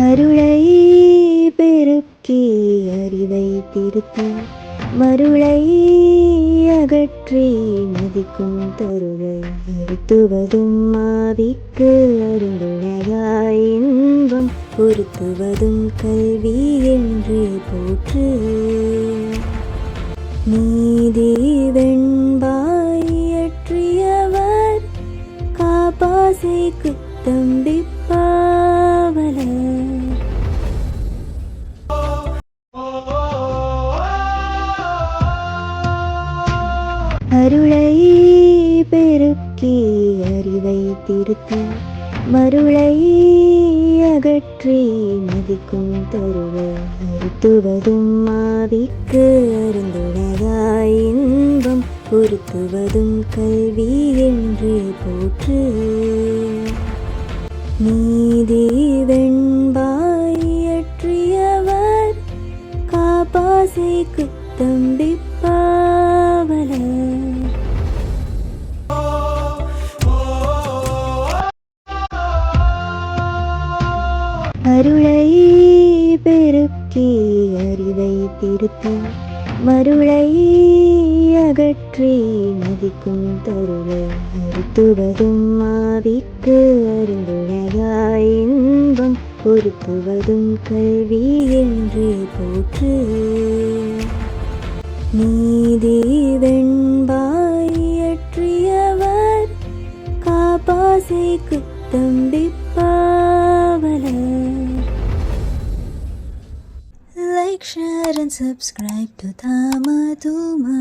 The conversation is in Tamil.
அருளை பெருக்கி அறிவை திருத்தி மருளை அகற்றி மதிக்கும் தருளை அறுத்துவதும் ஆவிக்கு அருந்துணையாய் இன்பம் பொருத்துவதும் கல்வி என்று போற்று. நீதி வெண்பாயற்றியவர் காப்பாசைக்கு தம்பிப்பாவலர். அருளை பெருக்கி அறிவை திருத்தி மருளை அகற்றி மதிக்கும் தருளை அறுத்துவதும் ஆவிக்கு அருந்துணையாய் இன்பம் பொருத்துவதும் கல்வி என்று போற்று. நீதி வெண்பாயற்றியவர் காப்பாசைக்கு தம்பிப்பாவலர். அருளை பெருக்கி அறிவை திருத்தி மருளை அகற்றி மதிக்கும் தருளை அறுத்துவதும் ஆவிக்கு அருந்துணையாய் இன்பம் பொருத்துவதும் கல்வி என்று போற்று. நீதி வெண்பாயற்றியவர் காப்பாசைக்கு தம்பிப்பாவலர். Like, share and subscribe to Thamaduma.